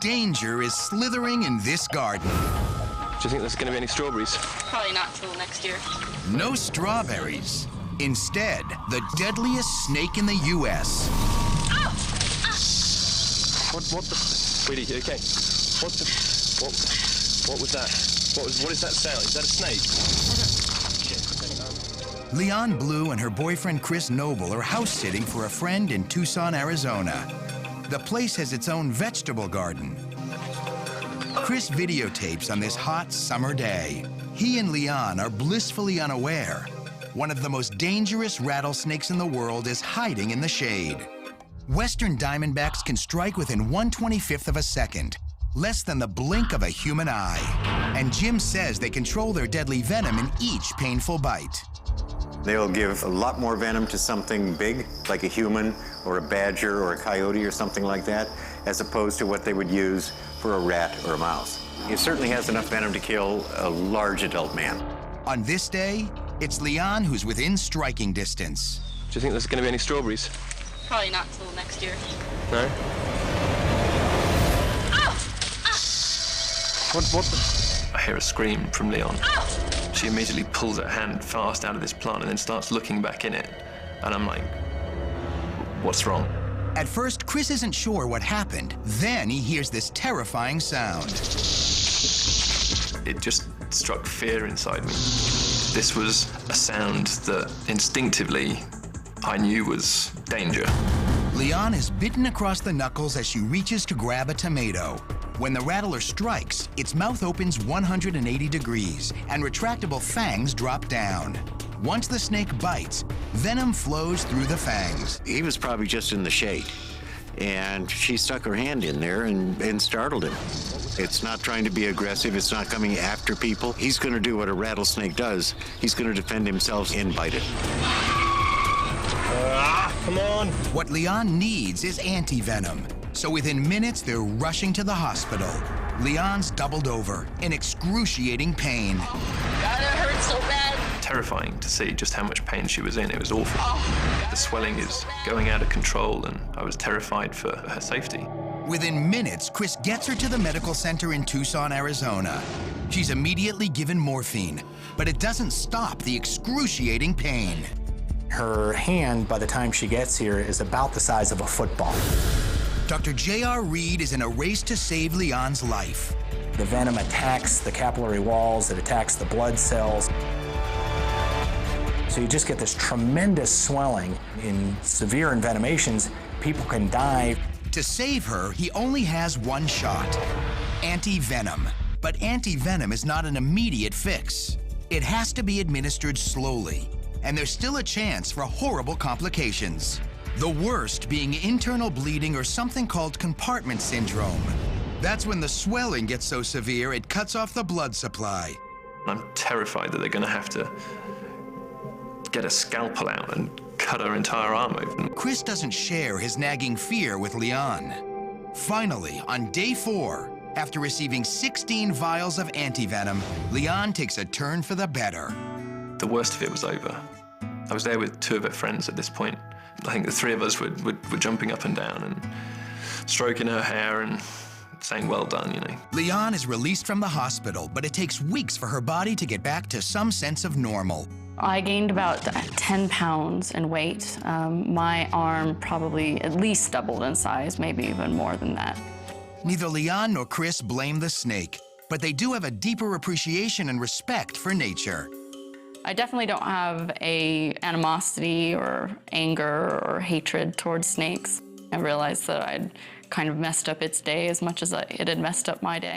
Danger is slithering in this garden. Do you think there's going to be any strawberries? Probably not till next year. No strawberries. Instead, the deadliest snake in the U.S. Ow! What the... Sweetie, you okay? What was that? What is that sound? Is that a snake? Leon Blue and her boyfriend Chris Noble are house-sitting for a friend in Tucson, Arizona. The place has its own vegetable garden. Chris videotapes on this hot summer day. He and Leon are blissfully unaware. One of the most dangerous rattlesnakes in the world is hiding in the shade. Western diamondbacks can strike within 1/25th of a second, less than the blink of a human eye. And Jim says they control their deadly venom in each painful bite. They'll give a lot more venom to something big, like a human or a badger or a coyote or something like that, as opposed to what they would use for a rat or a mouse. It certainly has enough venom to kill a large adult man. On this day, it's Leon who's within striking distance. Do you think there's going to be any strawberries? Probably not till next year. No? Ow! What the... I hear a scream from Leon. Ow! She immediately pulls her hand fast out of this plant and then starts looking back in it. And I'm like, what's wrong? At first, Chris isn't sure what happened. Then he hears this terrifying sound. It just struck fear inside me. This was a sound that instinctively I knew was danger. Leon is bitten across the knuckles as she reaches to grab a tomato. When the rattler strikes, its mouth opens 180 degrees and retractable fangs drop down. Once the snake bites, venom flows through the fangs. He was probably just in the shade, and she stuck her hand in there and startled him. It's not trying to be aggressive. It's not coming after people. He's going to do what a rattlesnake does. He's going to defend himself and bite it. Come on. What Leon needs is anti-venom. So within minutes, they're rushing to the hospital. Leon's doubled over in excruciating pain. God, it hurts so bad. Terrifying to see just how much pain she was in. It was awful. The swelling is going out of control, and I was terrified for her safety. Within minutes, Chris gets her to the medical center in Tucson, Arizona. She's immediately given morphine, but it doesn't stop the excruciating pain. Her hand, by the time she gets here, is about the size of a football. Dr. J.R. Reed is in a race to save Leon's life. The venom attacks the capillary walls, it attacks the blood cells. So you just get this tremendous swelling. In severe envenomations, people can die. To save her, he only has one shot, anti-venom. But anti-venom is not an immediate fix. It has to be administered slowly, and there's still a chance for horrible complications. The worst being internal bleeding or something called compartment syndrome. That's when the swelling gets so severe it cuts off the blood supply. I'm terrified that they're going to have to get a scalpel out and cut her entire arm open. Chris doesn't share his nagging fear with Leon. Finally, on day 4, after receiving 16 vials of anti-venom, Leon takes a turn for the better. The worst of it was over. I was there with 2 of her friends at this point. I think the 3 of us were jumping up and down and stroking her hair and saying, well done, you know. Leon is released from the hospital, but it takes weeks for her body to get back to some sense of normal. I gained about 10 pounds in weight. My arm probably at least doubled in size, maybe even more than that. Neither Leon nor Chris blame the snake, but they do have a deeper appreciation and respect for nature. I definitely don't have a animosity or anger or hatred towards snakes. I realized that I'd kind of messed up its day as much as it had messed up my day.